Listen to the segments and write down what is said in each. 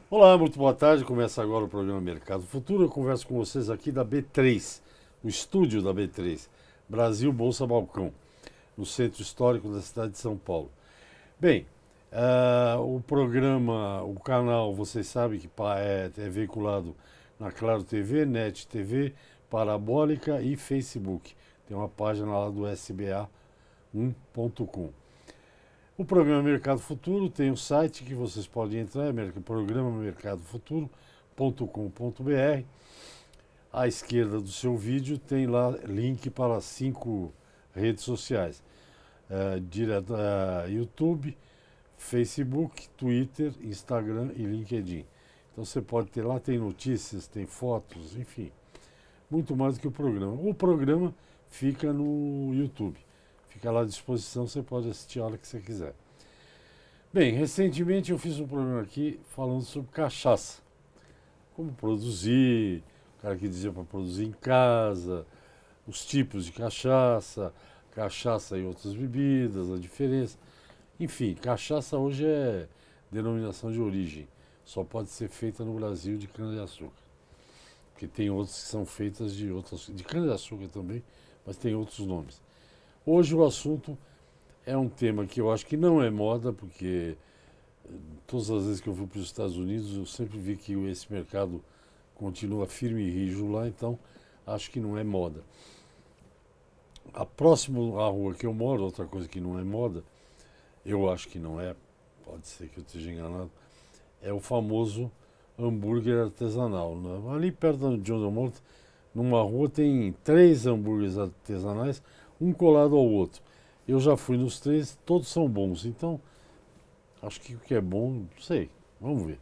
Olá, muito boa tarde. Começa agora o programa Mercado Futuro. Eu converso com vocês aqui da B3, o estúdio da B3, Brasil Bolsa Balcão, no centro histórico da cidade de São Paulo. Bem, o programa, o canal, vocês sabem que é veiculado na Claro TV, NET TV, Parabólica e Facebook. Tem uma página lá do sba1.com. O programa Mercado Futuro tem um site que vocês podem entrar, é programamercadofuturo.com.br. À esquerda do seu vídeo tem lá link para 5 redes sociais. YouTube, Facebook, Twitter, Instagram e LinkedIn. Então você pode ter lá, tem notícias, tem fotos, enfim, muito mais do que o programa. O programa fica no YouTube. Fica lá à disposição, você pode assistir a hora que você quiser. Bem, recentemente eu fiz um programa aqui falando sobre cachaça. Como produzir, o cara que dizia para produzir em casa, os tipos de cachaça, cachaça e outras bebidas, a diferença. Enfim, cachaça hoje é denominação de origem. Só pode ser feita no Brasil de cana-de-açúcar. Porque tem outras que são feitas de cana-de-açúcar também, mas tem outros nomes. Hoje o assunto é um tema que eu acho que não é moda, porque todas as vezes que eu fui para os Estados Unidos eu sempre vi que esse mercado continua firme e rijo lá, então acho que não é moda. A próxima à rua que eu moro, outra coisa que não é moda, eu acho que não é, pode ser que eu esteja enganado, é o famoso hambúrguer artesanal, né? Ali perto de onde eu moro, numa rua tem 3 hambúrgueres artesanais, um colado ao outro. Eu já fui nos 3, todos são bons, então acho que o que é bom, não sei, vamos ver.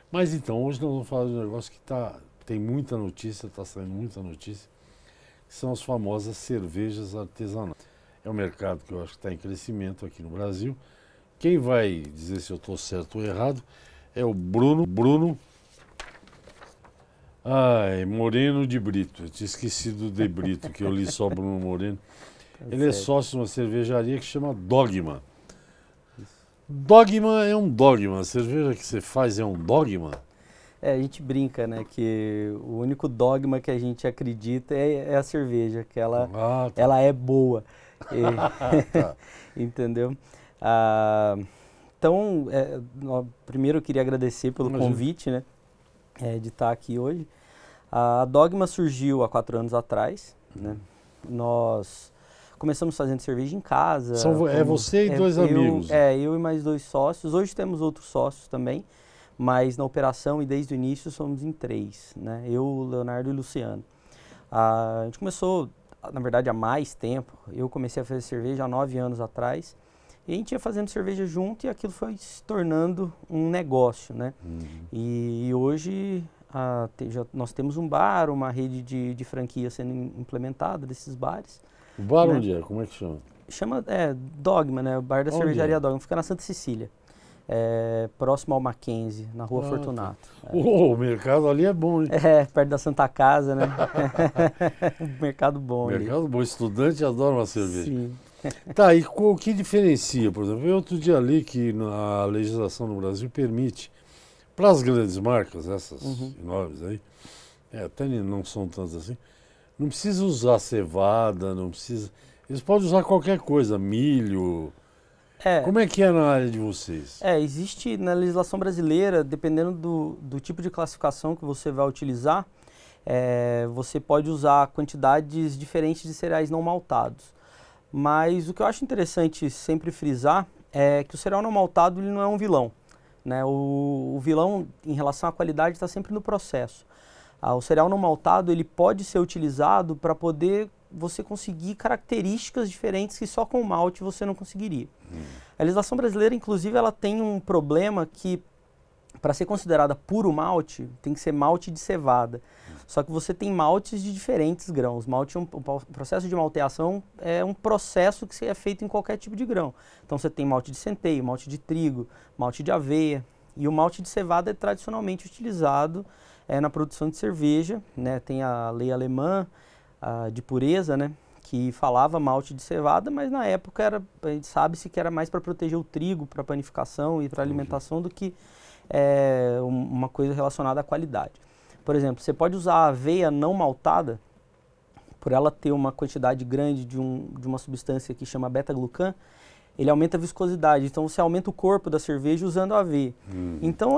Mas então, hoje nós vamos falar de um negócio que tem muita notícia, está saindo muita notícia, que são as famosas cervejas artesanais. É um mercado que eu acho que está em crescimento aqui no Brasil. Quem vai dizer se eu estou certo ou errado é o Bruno Moreno de Brito. Eu tinha esquecido de Brito, que eu li só Bruno Moreno. Ele é sócio de uma cervejaria que chama Dogma. Dogma é um dogma. A cerveja que você faz é um dogma? A gente brinca, né, que o único dogma que a gente acredita é a cerveja, que Tá. ela é boa. Tá. Entendeu? Então, primeiro eu queria agradecer pelo Imagina. convite, né, de estar aqui hoje. A Dogma surgiu há 4 anos atrás, né? Nós começamos fazendo cerveja em casa. É você e 2 amigos. Eu e mais 2 sócios. Hoje temos outros sócios também, mas na operação e desde o início somos em 3, né? Eu, o Leonardo e o Luciano. A gente começou, na verdade, há mais tempo. Eu comecei a fazer cerveja há 9 anos atrás. E a gente ia fazendo cerveja junto e aquilo foi se tornando um negócio, né? E hoje nós temos um bar, uma rede de franquia sendo implementada desses bares. O bar Né? onde é? Como é que chama? Chama Dogma, né? O bar da Onde cervejaria é? Dogma. Fica na Santa Cecília. Próximo ao Mackenzie, na Rua Fortunato. O mercado ali é bom, hein? Perto da Santa Casa, né? Um mercado bom ali. Mercado bom. Estudante adora uma cerveja. Sim. Tá, e o que diferencia, por exemplo? Eu outro dia li que a legislação no Brasil permite, para as grandes marcas, essas enormes aí, até não são tantas assim, não precisa usar cevada, não precisa... Eles podem usar qualquer coisa, milho... Como é que é na área de vocês? Existe na legislação brasileira, dependendo do tipo de classificação que você vai utilizar, você pode usar quantidades diferentes de cereais não maltados. Mas o que eu acho interessante sempre frisar é que o cereal não maltado ele não é um vilão, né? O vilão em relação à qualidade está sempre no processo. O cereal não maltado ele pode ser utilizado para poder você conseguir características diferentes que só com o malte você não conseguiria. A legislação brasileira, inclusive, ela tem um problema que, para ser considerada puro malte, tem que ser malte de cevada. Só que você tem maltes de diferentes grãos. O processo de malteação é um processo que é feito em qualquer tipo de grão. Então você tem malte de centeio, malte de trigo, malte de aveia. E o malte de cevada é tradicionalmente utilizado na produção de cerveja, né? Tem a lei alemã de pureza, né? Que falava malte de cevada, mas na época sabe-se que era mais para proteger o trigo, para panificação e para alimentação do que uma coisa relacionada à qualidade. Por exemplo, você pode usar a aveia não maltada, por ela ter uma quantidade grande de uma substância que chama beta-glucan, ele aumenta a viscosidade, então você aumenta o corpo da cerveja usando a aveia. Então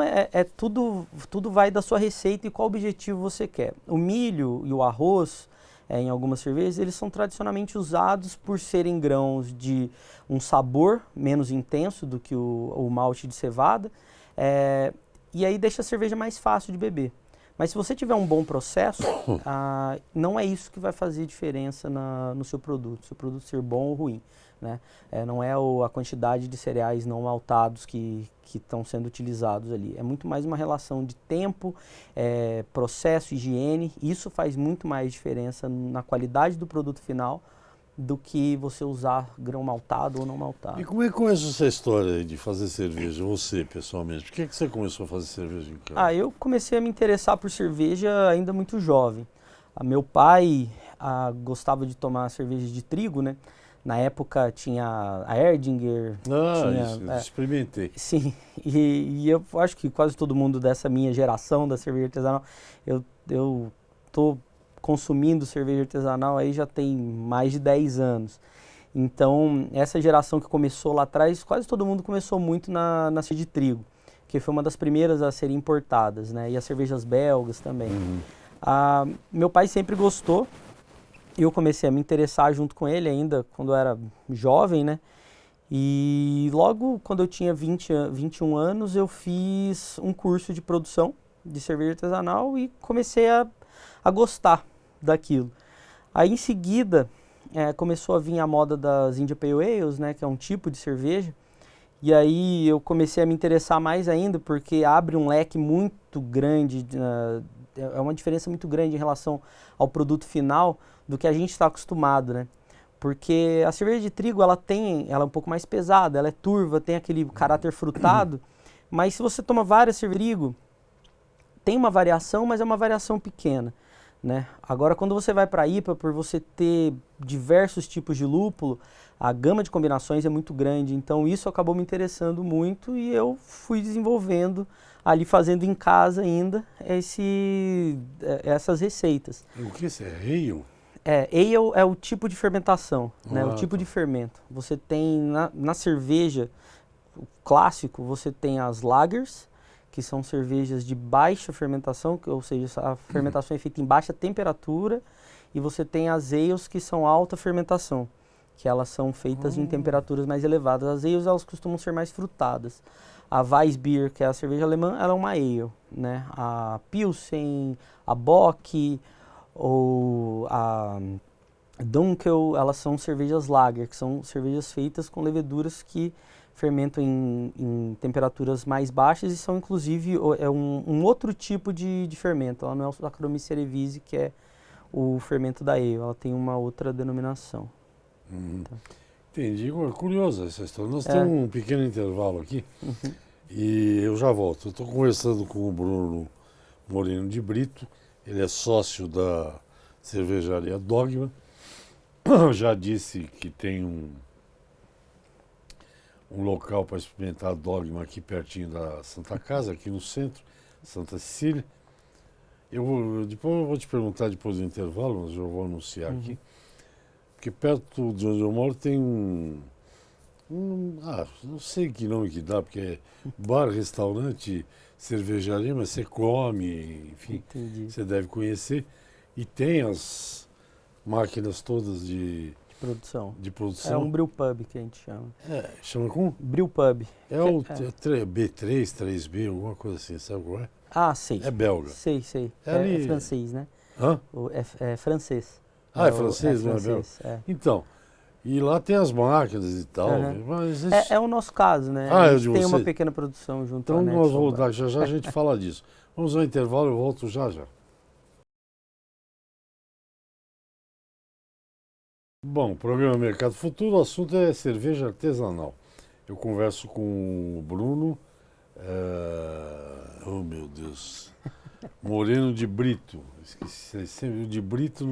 tudo vai da sua receita e qual objetivo você quer. O milho e o arroz, em algumas cervejas, eles são tradicionalmente usados por serem grãos de um sabor menos intenso do que o malte de cevada, e aí deixa a cerveja mais fácil de beber. Mas se você tiver um bom processo, não é isso que vai fazer diferença no seu produto ser bom ou ruim, né? Não é a quantidade de cereais não maltados que estão sendo utilizados ali. É muito mais uma relação de tempo, processo, higiene. Isso faz muito mais diferença na qualidade do produto final do que você usar grão maltado ou não maltado. E como é que começou essa história de fazer cerveja, você pessoalmente? Por que você começou a fazer cerveja em casa? Eu comecei a me interessar por cerveja ainda muito jovem. Meu pai gostava de tomar cerveja de trigo, né? Na época tinha a Erdinger. Experimentei. Sim, e eu acho que quase todo mundo dessa minha geração da cerveja artesanal, eu tô consumindo cerveja artesanal aí já tem mais de 10 anos. Então, essa geração que começou lá atrás, quase todo mundo começou muito na cerveja de trigo, que foi uma das primeiras a serem importadas, né? E as cervejas belgas também. Meu pai sempre gostou, eu comecei a me interessar junto com ele ainda quando eu era jovem, né? E logo quando eu tinha 21 anos, eu fiz um curso de produção de cerveja artesanal e comecei a gostar daquilo. Aí em seguida começou a vir a moda das India Pale Ales, né, que é um tipo de cerveja, e aí eu comecei a me interessar mais ainda porque abre um leque muito grande, é uma diferença muito grande em relação ao produto final do que a gente está acostumado, né? Porque a cerveja de trigo ela é um pouco mais pesada, ela é turva, tem aquele caráter frutado, mas se você toma várias cervejas de trigo, tem uma variação, mas é uma variação pequena, né? Agora, quando você vai para a IPA, por você ter diversos tipos de lúpulo, a gama de combinações é muito grande. Então, isso acabou me interessando muito e eu fui desenvolvendo, ali fazendo em casa ainda, essas receitas. O que isso é? Ale? Ale é o tipo de fermentação, né? O tipo de fermento. Você tem, na cerveja, o clássico, você tem as lagers, que são cervejas de baixa fermentação, ou seja, a fermentação é feita em baixa temperatura, e você tem as ales, que são alta fermentação, que elas são feitas em temperaturas mais elevadas. As ales, elas costumam ser mais frutadas. A Weissbier, que é a cerveja alemã, ela é uma ale, né? A Pilsen, a Bock, ou a Dunkel, elas são cervejas lager, que são cervejas feitas com leveduras que fermentam em temperaturas mais baixas e são inclusive um outro tipo de fermento. Ela não é o Saccharomyces cerevisiae, que é o fermento da ale, ela tem uma outra denominação. Então. Entendi, curiosa essa história. Nós temos um pequeno intervalo aqui e eu já volto. Eu estou conversando com o Bruno Moreno de Brito, ele é sócio da cervejaria Dogma. Já disse que tem um local para experimentar Dogma aqui pertinho da Santa Casa, aqui no centro, Santa Cecília. Depois eu vou te perguntar depois do intervalo, mas eu vou anunciar aqui. Porque perto de onde eu moro tem não sei que nome que dá, porque é bar, restaurante, cervejaria, mas você come, enfim, você deve conhecer. E tem as máquinas todas de produção. É um brewpub que a gente chama. Chama como? Brewpub. É o B3, 3B, alguma coisa assim, sabe qual é? Sei. É belga. Sei. É francês, né? Hã? É francês. É francês, não é belga? Então, e lá tem as máquinas e tal. Mas é o nosso caso, né? A gente tem uma pequena produção junto. Então nós vamos dar, já a gente fala disso. Vamos ao intervalo, eu volto já. Bom, programa Mercado Futuro, o assunto é cerveja artesanal. Eu converso com o Bruno, oh meu Deus, Moreno de Brito. Esqueci, sempre o de Brito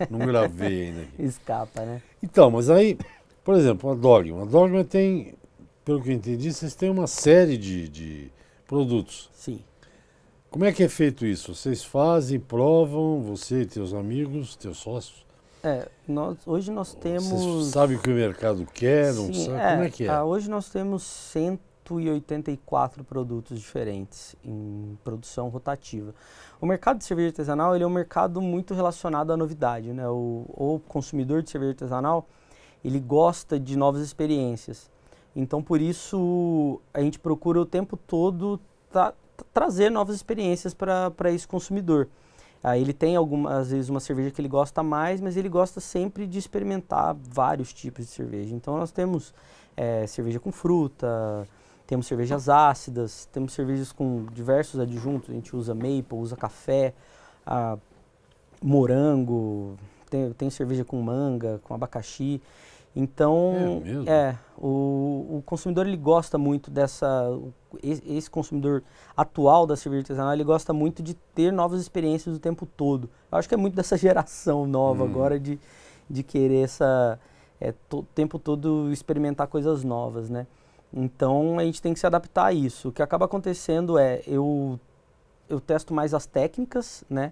não gravei ainda aqui. Escapa, né? Então, mas aí, por exemplo, a Dogma. A Dogma tem, pelo que eu entendi, vocês têm uma série de produtos. Sim. Como é que é feito isso? Vocês fazem, provam, você e teus amigos, teus sócios? Hoje nós temos... Vocês sabem o que o mercado quer, não Sim, sabe? Como é que é? hoje nós temos 184 produtos diferentes em produção rotativa. O mercado de cerveja artesanal ele é um mercado muito relacionado à novidade, né? O consumidor de cerveja artesanal ele gosta de novas experiências. Então, por isso, a gente procura o tempo todo trazer novas experiências para esse consumidor. Ele tem às vezes uma cerveja que ele gosta mais, mas ele gosta sempre de experimentar vários tipos de cerveja. Então nós temos cerveja com fruta, temos cervejas ácidas, temos cervejas com diversos adjuntos, a gente usa maple, usa café, morango, tem cerveja com manga, com abacaxi. Então, o consumidor ele gosta muito esse consumidor atual da cerveja artesanal, ele gosta muito de ter novas experiências o tempo todo. Eu acho que é muito dessa geração nova agora de querer o tempo todo experimentar coisas novas, né? Então, a gente tem que se adaptar a isso. O que acaba acontecendo eu testo mais as técnicas, né?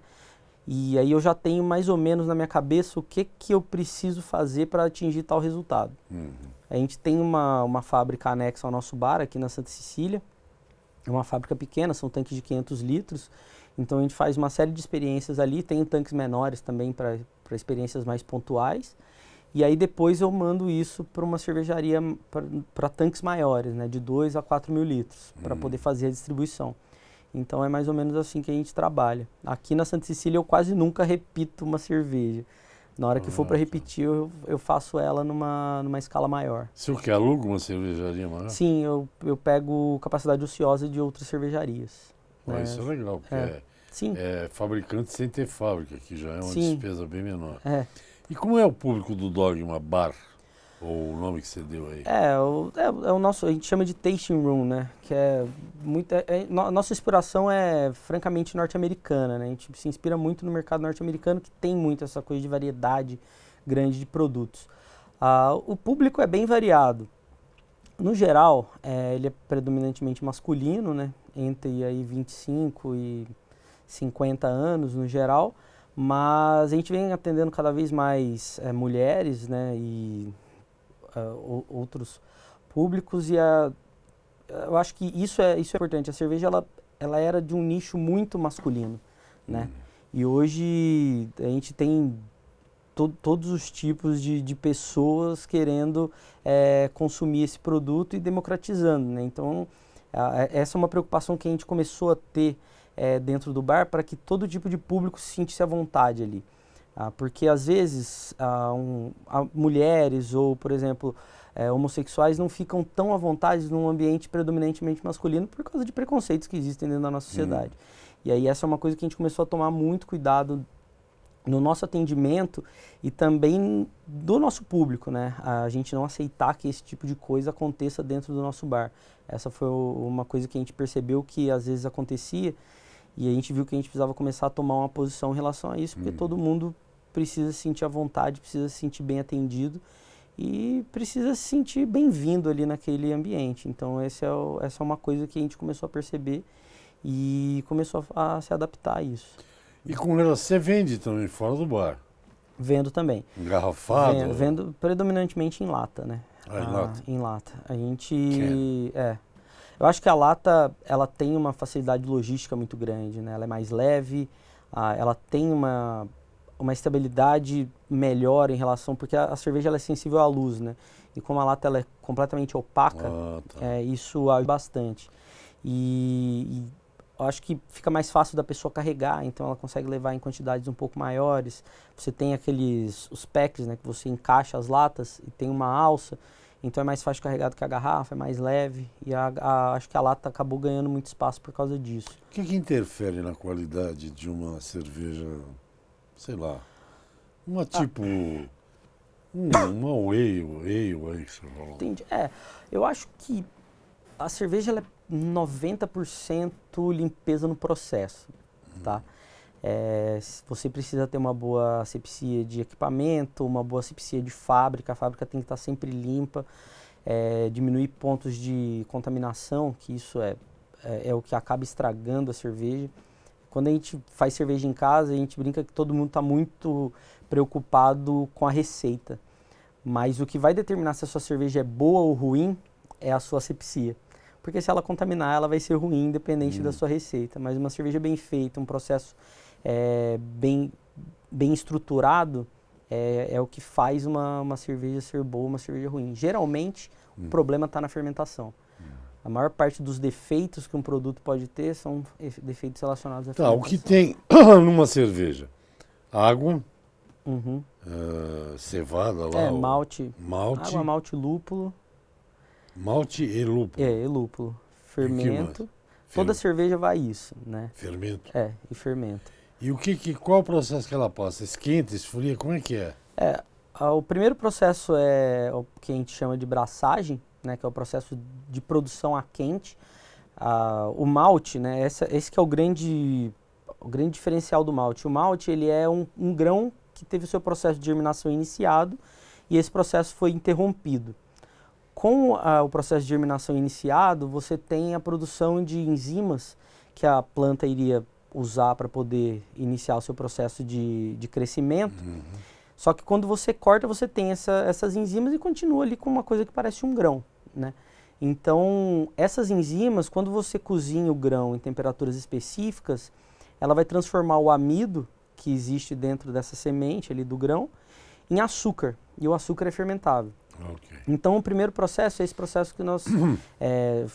E aí eu já tenho mais ou menos na minha cabeça o que eu preciso fazer para atingir tal resultado. A gente tem uma fábrica anexa ao nosso bar aqui na Santa Cecília. É uma fábrica pequena, são tanques de 500 litros. Então a gente faz uma série de experiências ali. Tem tanques menores também para experiências mais pontuais. E aí depois eu mando isso para uma cervejaria para tanques maiores, né, de 2 a 4 mil litros, para poder fazer a distribuição. Então é mais ou menos assim que a gente trabalha. Aqui na Santa Cecília eu quase nunca repito uma cerveja. Na hora que for para repetir, eu faço ela numa escala maior. Você que aluga uma cervejaria maior? Sim, eu pego capacidade ociosa de outras cervejarias. Isso é legal, porque é fabricante sem ter fábrica, que já é uma despesa bem menor. E como é o público do Dogma Bar? Ou o nome que você deu aí? O nosso, a gente chama de tasting room, né? Que é muito, nossa inspiração é francamente norte-americana, né? A gente se inspira muito no mercado norte-americano, que tem muito essa coisa de variedade grande de produtos. O público é bem variado. No geral, ele é predominantemente masculino, né? Entre aí 25 e 50 anos no geral, mas a gente vem atendendo cada vez mais mulheres, né? E outros públicos, e eu acho que isso é importante. A cerveja ela era de um nicho muito masculino, né? E hoje a gente tem todos os tipos de pessoas querendo consumir esse produto e democratizando, né? Então essa é uma preocupação que a gente começou a ter dentro do bar, para que todo tipo de público se sentisse à vontade ali. Porque às vezes mulheres ou, por exemplo, homossexuais não ficam tão à vontade num ambiente predominantemente masculino por causa de preconceitos que existem dentro da nossa sociedade. E aí essa é uma coisa que a gente começou a tomar muito cuidado no nosso atendimento e também do nosso público, né? A gente não aceitar que esse tipo de coisa aconteça dentro do nosso bar. Essa foi uma coisa que a gente percebeu que às vezes acontecia, e a gente viu que a gente precisava começar a tomar uma posição em relação a isso, porque todo mundo precisa se sentir à vontade, precisa se sentir bem atendido e precisa se sentir bem-vindo ali naquele ambiente. Então essa é uma coisa que a gente começou a perceber e começou a se adaptar a isso. E com ela você vende também fora do bar? Vendo também. Engarrafado? Vendo predominantemente em lata, né? Em lata? Em lata. A gente... Eu acho que a lata, ela tem uma facilidade logística muito grande, né? Ela é mais leve, ela tem uma estabilidade melhor em relação... Porque a cerveja ela é sensível à luz, né? E como a lata ela é completamente opaca, isso ajuda bastante. E eu acho que fica mais fácil da pessoa carregar, então ela consegue levar em quantidades um pouco maiores. Você tem os packs, né? Que você encaixa as latas e tem uma alça. Então é mais fácil de carregar do que a garrafa, é mais leve, e acho que a lata acabou ganhando muito espaço por causa disso. O que interfere na qualidade de uma cerveja, sei lá, uma tipo, uma ale aí que você falou? Entendi. Eu acho que a cerveja ela é 90% limpeza no processo, tá? Você precisa ter uma boa asepsia de equipamento, uma boa asepsia de fábrica, a fábrica tem que estar sempre limpa, diminuir pontos de contaminação, que isso é é o que acaba estragando a cerveja. Quando a gente faz cerveja em casa, a gente brinca que todo mundo está muito preocupado com a receita. Mas o que vai determinar se a sua cerveja é boa ou ruim é a sua asepsia. Porque se ela contaminar, ela vai ser ruim, independente da sua receita. Mas uma cerveja bem feita, um processo bem estruturado, é o que faz uma cerveja ser boa, uma cerveja ruim. Geralmente, o problema está na fermentação. A maior parte dos defeitos que um produto pode ter são defeitos relacionados à fermentação. O que tem numa cerveja? Água, cevada lá. Malte. Malte. Água, malte, lúpulo. Malte e lúpulo. E lúpulo. Fermento. Toda cerveja vai isso, né? Fermento. E fermento. E qual o processo que ela passa? Esquenta, esfria, como é que é? O primeiro processo é o que a gente chama de braçagem, né, que é o processo de produção a quente. O malte, né, esse que é o grande diferencial do malte. O malte, ele é um grão que teve o seu processo de germinação iniciado e esse processo foi interrompido. Com o processo de germinação iniciado, você tem a produção de enzimas que a planta iria usar para poder iniciar o seu processo de crescimento. Só que quando você corta, você tem essas enzimas e continua ali com uma coisa que parece um grão, né? Então, essas enzimas, quando você cozinha o grão em temperaturas específicas, ela vai transformar o amido que existe dentro dessa semente ali do grão em açúcar. E o açúcar é fermentável. Então, o primeiro processo é esse processo que nós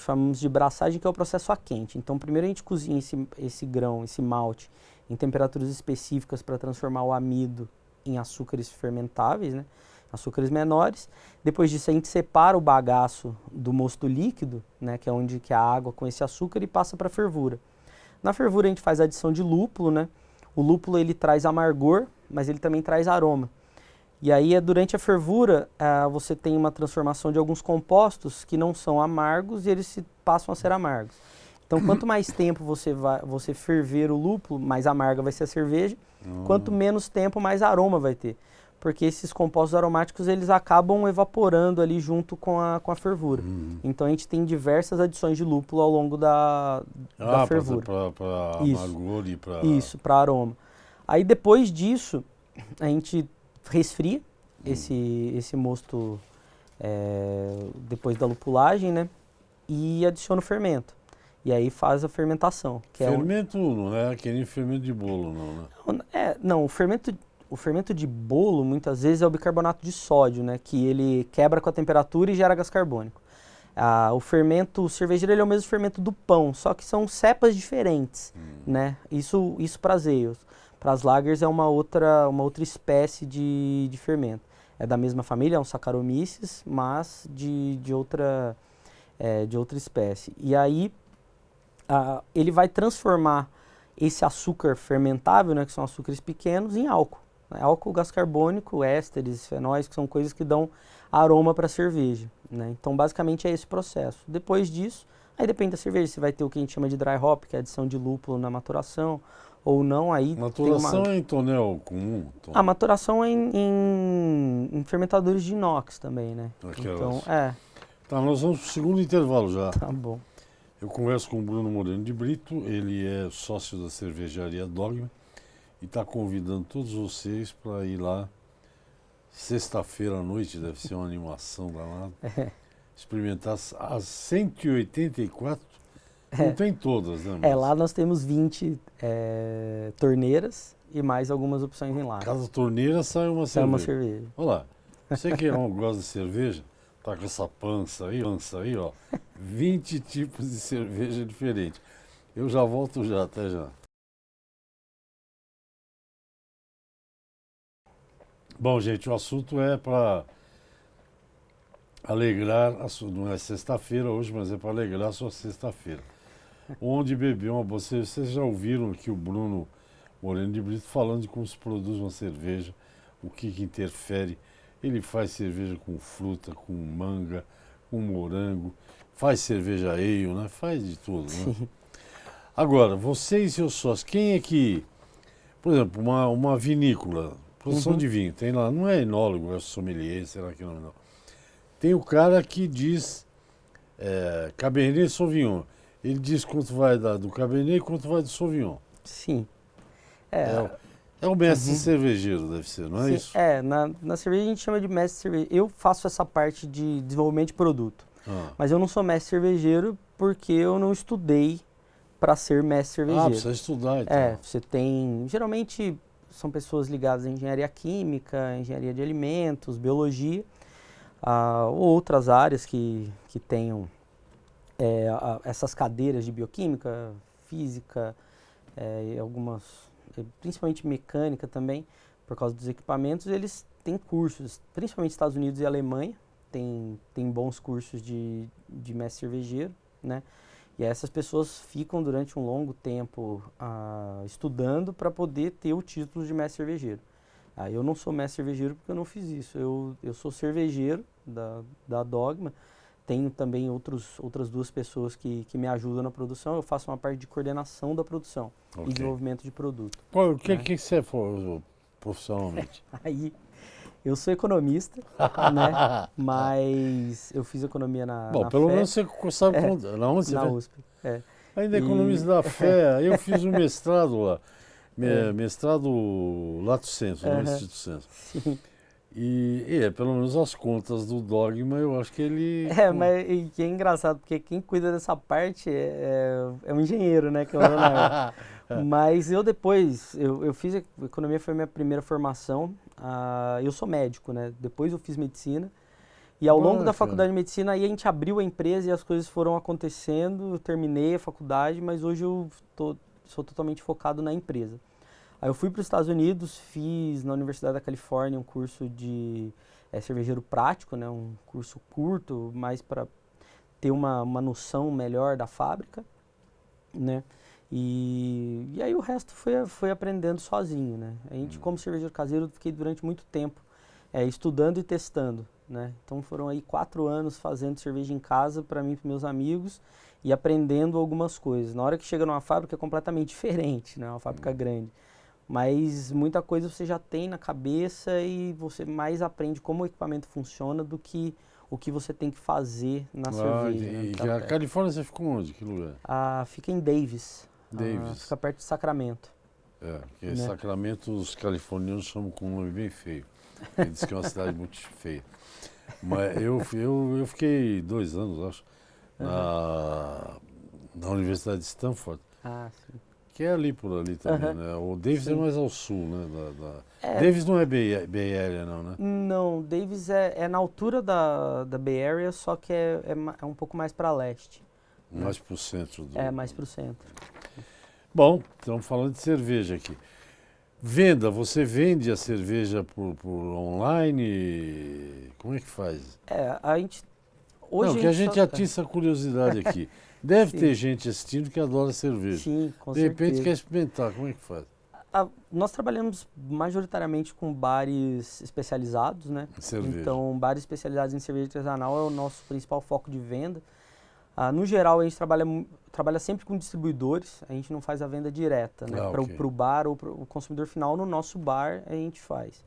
chamamos de braçagem, que é o processo a quente. Então, primeiro a gente cozinha esse grão, esse malte, em temperaturas específicas para transformar o amido em açúcares fermentáveis, né? Açúcares menores. Depois disso, a gente separa o bagaço do mosto líquido, né? Que é onde que a água com esse açúcar e passa para a fervura. Na fervura, a gente faz a adição de lúpulo, né? O lúpulo, ele traz amargor, mas ele também traz aroma. E aí, durante a fervura, você tem uma transformação de alguns compostos que não são amargos e eles passam a ser amargos. Então, quanto mais tempo você ferver o lúpulo, mais amarga vai ser a cerveja. Quanto menos tempo, mais aroma vai ter. Porque esses compostos aromáticos, eles acabam evaporando ali junto com a fervura. Então, a gente tem diversas adições de lúpulo ao longo da fervura. Para amargor e para... Isso, para aroma. Aí, depois disso, a gente resfria esse mosto depois da lupulagem, né? E adiciona o fermento. E aí faz a fermentação. Fermento não é aquele fermento de bolo, não, né? Não, o fermento de bolo, muitas vezes, é o bicarbonato de sódio, né? Que ele quebra com a temperatura e gera gás carbônico. O fermento cervejeiro, ele é o mesmo fermento do pão, só que são cepas diferentes, né? Isso para as ales. Para as lagers é uma outra espécie de fermento. É da mesma família, é um Saccharomyces, mas de outra espécie. E aí ele vai transformar esse açúcar fermentável, né, que são açúcares pequenos, em álcool. Álcool, gás carbônico, ésteres, fenóis, que são coisas que dão aroma para a cerveja, né? Então, basicamente, é esse processo. Depois disso, aí depende da cerveja, se vai ter o que a gente chama de dry hop, que é a adição de lúpulo na maturação, ou não, aí maturação é em tonel comum? A maturação é em fermentadores de inox também, né? Aquelas. Então, Tá, nós vamos para o segundo intervalo já. Tá bom. Eu converso com o Bruno Moreno de Brito, ele é sócio da cervejaria Dogma e está convidando todos vocês para ir lá sexta-feira à noite, deve ser uma animação danada, experimentar as 184. Não tem todas, né? Mas... lá nós temos 20 torneiras e mais algumas opções em lata. Cada torneira sai uma cerveja. Sai uma cerveja. Olha lá, você que não gosta de cerveja, tá com essa pança aí, ó. 20 tipos de cerveja diferentes. Eu já volto já, até já. Bom, gente, o assunto é para alegrar, não é sexta-feira hoje, mas é para alegrar a sua sexta-feira. Onde beber uma boa cerveja. Vocês já ouviram aqui o Bruno Moreno de Brito falando de como se produz uma cerveja, o que interfere. Ele faz cerveja com fruta, com manga, com morango, faz cerveja ale, né? Faz de tudo, né? Agora, vocês e seus sócios, quem é que, por exemplo, uma vinícola, produção de vinho, tem lá, não é enólogo, é sommelier, será que não? Tem o cara que diz Cabernet Sauvignon. Ele diz quanto vai do Cabernet e quanto vai do Sauvignon. Sim. É o mestre cervejeiro, deve ser, não é Sim, isso? na cerveja a gente chama de mestre cervejeiro. Eu faço essa parte de desenvolvimento de produto, mas eu não sou mestre cervejeiro porque eu não estudei para ser mestre cervejeiro. Precisa estudar então. Você tem, geralmente são pessoas ligadas à engenharia química, engenharia de alimentos, biologia, ou outras áreas que tenham essas cadeiras de bioquímica, física, e algumas, principalmente mecânica também, por causa dos equipamentos. Eles têm cursos, principalmente Estados Unidos e Alemanha, tem bons cursos de mestre cervejeiro, né? E essas pessoas ficam durante um longo tempo estudando para poder ter o título de mestre cervejeiro. Eu não sou mestre cervejeiro porque eu não fiz isso. Eu sou cervejeiro da Dogma. Tenho também outras duas pessoas que me ajudam na produção. Eu faço uma parte de coordenação da produção e desenvolvimento de produto. O que você é profissionalmente? Aí, eu sou economista, né? Mas eu fiz economia na Pelo FE. menos você sabe na onde você Na fez? USP. Ainda economista da fé. Eu fiz um mestrado lá. Mestrado Lato Sensu, no Instituto Senso. Sim. E pelo menos as contas do Dogma, eu acho que ele... Mas que é engraçado, porque quem cuida dessa parte é um engenheiro, né, que é o Leonardo. Mas eu depois, eu fiz, economia foi a minha primeira formação, eu sou médico, né, depois eu fiz medicina, e ao longo da faculdade de medicina, aí a gente abriu a empresa e as coisas foram acontecendo, eu terminei a faculdade, mas hoje eu sou totalmente focado na empresa. Aí eu fui para os Estados Unidos, fiz na Universidade da Califórnia um curso de cervejeiro prático, né, um curso curto, mais para ter uma noção melhor da fábrica, né? E aí o resto foi aprendendo sozinho, né? A gente, como cervejeiro caseiro, eu fiquei durante muito tempo estudando e testando, né? Então foram aí 4 anos fazendo cerveja em casa para mim e para meus amigos e aprendendo algumas coisas. Na hora que chega numa fábrica é completamente diferente, né? Uma fábrica grande. Mas muita coisa você já tem na cabeça e você mais aprende como o equipamento funciona do que o que você tem que fazer na cerveja. E a Califórnia você ficou onde? Que lugar? Fica em Davis. Davis. Fica perto de Sacramento. Porque né? Sacramento os californianos chamam com um nome bem feio. Eles dizem que é uma cidade muito feia. Mas eu fiquei 2 anos, acho, na Universidade de Stanford. Sim. Que é ali por ali também, né? O Davis é mais ao sul, né? Davis não é Bay Area, não, né? Não, Davis é na altura da Bay Area, só que é um pouco mais para leste. Mais para o centro. Mais para o centro. Bom, estamos falando de cerveja aqui. Venda, você vende a cerveja por online? Como é que faz? A gente... Hoje não, que a gente atiça a curiosidade aqui. Deve ter gente assistindo que adora cerveja. Sim, com De certeza. repente quer experimentar, como é que faz? Nós trabalhamos majoritariamente com bares especializados, né? Cerveja. Então, bares especializados em cerveja artesanal é o nosso principal foco de venda. No geral, a gente trabalha sempre com distribuidores, a gente não faz a venda direta, né? Para o bar ou para o consumidor final, no nosso bar a gente faz.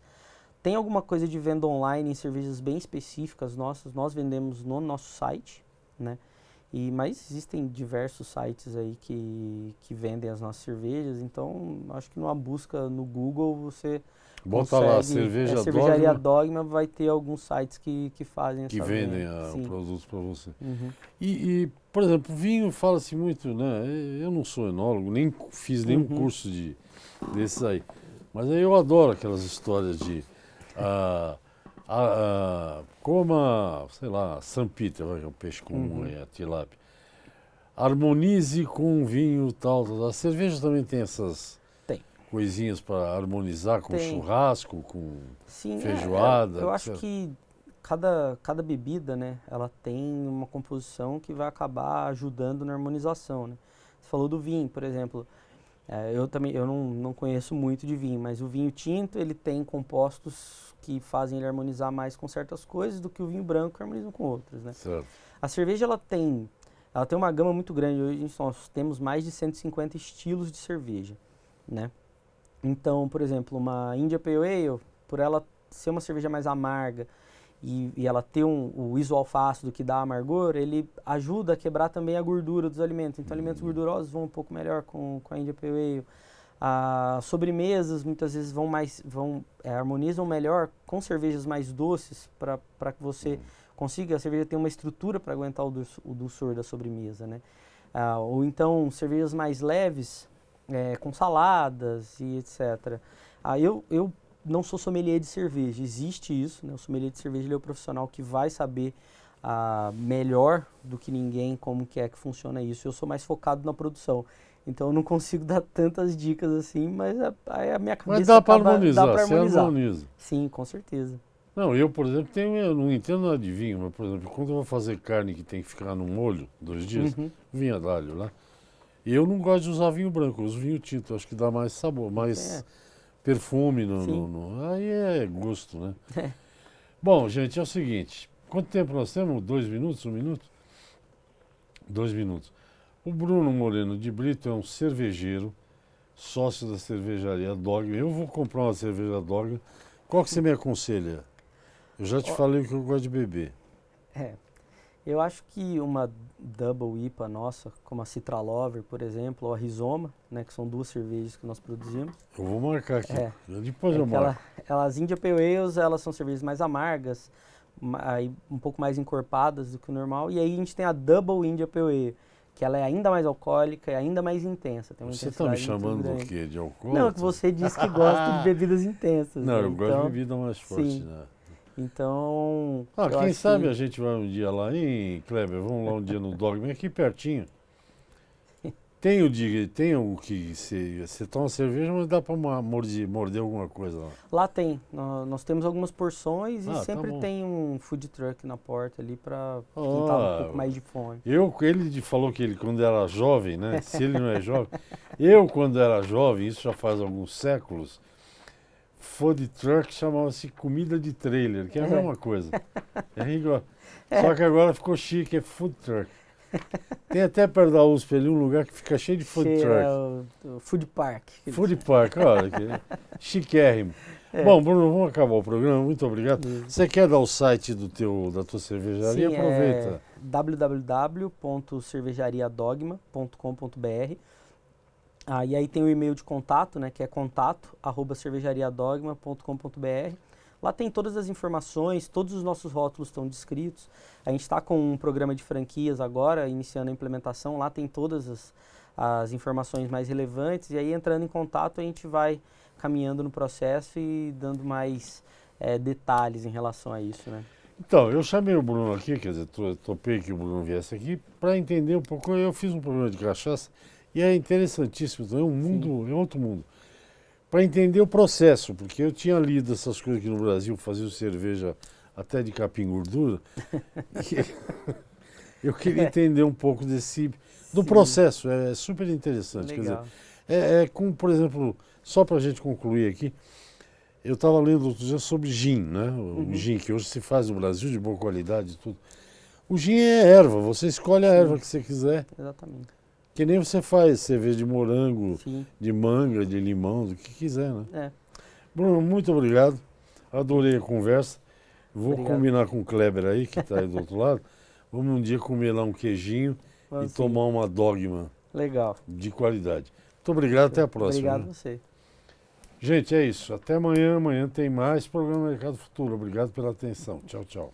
Tem alguma coisa de venda online em cervejas bem específicas nossas, nós vendemos no nosso site, né? Mas existem diversos sites aí que vendem as nossas cervejas, então acho que numa busca no Google você bota lá, cervejaria Dogma, vai ter alguns sites que fazem essa venda. Que vendem o produto para você. E, por exemplo, vinho fala-se muito, né? Eu não sou enólogo, nem fiz nenhum curso desses aí, mas aí eu adoro aquelas histórias de coma, sei lá, St. Peter, que é o peixe comum, a tilápia. Harmonize com vinho tal. A cerveja também tem essas coisinhas para harmonizar com churrasco, com feijoada. Eu acho que cada bebida, né, ela tem uma composição que vai acabar ajudando na harmonização, né? Você falou do vinho, por exemplo. Eu não conheço muito de vinho, mas o vinho tinto ele tem compostos que fazem ele harmonizar mais com certas coisas do que o vinho branco que harmoniza com outras, né? Certo. A cerveja ela tem uma gama muito grande. Hoje nós temos mais de 150 estilos de cerveja, né? Então, por exemplo, uma India Pale Ale, por ela ser uma cerveja mais amarga e ela ter o isoalfácido que dá amargor, ele ajuda a quebrar também a gordura dos alimentos. Então, alimentos gordurosos vão um pouco melhor com a India Pale Ale. As sobremesas muitas vezes harmonizam melhor com cervejas mais doces para que você consiga, a cerveja ter uma estrutura para aguentar o dulçor da sobremesa, né? Ou então cervejas mais leves, com saladas e etc. Eu não sou sommelier de cerveja, existe isso, né? O sommelier de cerveja ele é o profissional que vai saber melhor do que ninguém como que é que funciona isso. Eu sou mais focado na produção. Então eu não consigo dar tantas dicas assim, mas a minha cabeça mas dá para harmonizar. você harmoniza. Sim, com certeza. Não, eu, por exemplo, eu não entendo nada de vinho, mas, por exemplo, quando eu vou fazer carne que tem que ficar no molho 2 dias, vinho d'alho lá, eu não gosto de usar vinho branco, eu uso vinho tinto, acho que dá mais sabor, mais perfume, aí é gosto, né? Bom, gente, é o seguinte, quanto tempo nós temos? 2 minutos, 1 minuto? 2 minutos. O Bruno Moreno de Brito é um cervejeiro, sócio da cervejaria Dogma. Eu vou comprar uma cerveja Dogma. Qual que você me aconselha? Eu já te falei o que eu gosto de beber. Eu acho que uma Double IPA nossa, como a Citra Lover, por exemplo, ou a Rizoma, né, que são 2 cervejas que nós produzimos. Eu vou marcar aqui. Depois eu marco. As India Pale Ales, elas são cervejas mais amargas, um pouco mais encorpadas do que o normal. E aí a gente tem a Double India Pale Ale, que ela é ainda mais alcoólica e ainda mais intensa. Tem uma você está me chamando do quê? De alcoólatra? Não, que você disse que gosta de bebidas intensas. Não, né? eu gosto de bebida mais forte. Sim. Né? Então... quem sabe a gente vai um dia lá, hein, Kleber? Vamos lá um dia no Dogma, aqui pertinho. Tem o que você toma cerveja, mas dá para morder alguma coisa lá. Lá tem. Nós temos algumas porções e sempre tá tem um food truck na porta ali para quem tá um pouco mais de fome. Ele falou que ele, quando era jovem, né? Se ele não é jovem. Eu, quando era jovem, isso já faz alguns séculos, food truck chamava-se comida de trailer, que é a mesma coisa. Só que agora ficou chique, é food truck. Tem até perto da USP ali um lugar que fica cheio de food truck. O Food Park. Food Park, olha que chiquérrimo. Bom, Bruno, vamos acabar o programa. Muito obrigado. Você quer dar o site da tua cervejaria? Sim, aproveita. www.cervejariadogma.com.br. E aí tem o e-mail de contato, né, que é contato@cervejariadogma.com.br. Lá tem todas as informações, todos os nossos rótulos estão descritos. A gente está com um programa de franquias agora, iniciando a implementação. Lá tem todas as informações mais relevantes. E aí, entrando em contato, a gente vai caminhando no processo e dando mais detalhes em relação a isso, né? Então, eu chamei o Bruno aqui, quer dizer, topei que o Bruno viesse aqui, para entender um pouco. Eu fiz um programa de cachaça e é interessantíssimo, é um mundo, é outro mundo. Para entender o processo, porque eu tinha lido essas coisas que no Brasil faziam cerveja até de capim gordura. Eu queria entender um pouco do processo, é super interessante. Legal. Quer dizer, como, por exemplo, só para a gente concluir aqui, eu estava lendo outro dia sobre gin, né? O gin que hoje se faz no Brasil de boa qualidade e tudo. O gin é erva, você escolhe a erva que você quiser. Exatamente. Que nem você faz cerveja de morango, Sim. de manga, de limão, do que quiser, né? É. Bruno, muito obrigado. Adorei a conversa. Vou Obrigado. combinar com o Kleber aí, que está aí do outro lado. Vamos um dia comer lá um queijinho Vamos e tomar uma Dogma Legal. de qualidade. Muito obrigado, até a próxima. Obrigado a você. Gente, é isso. Até amanhã. Amanhã tem mais programa Mercado Futuro. Obrigado pela atenção. Tchau, tchau.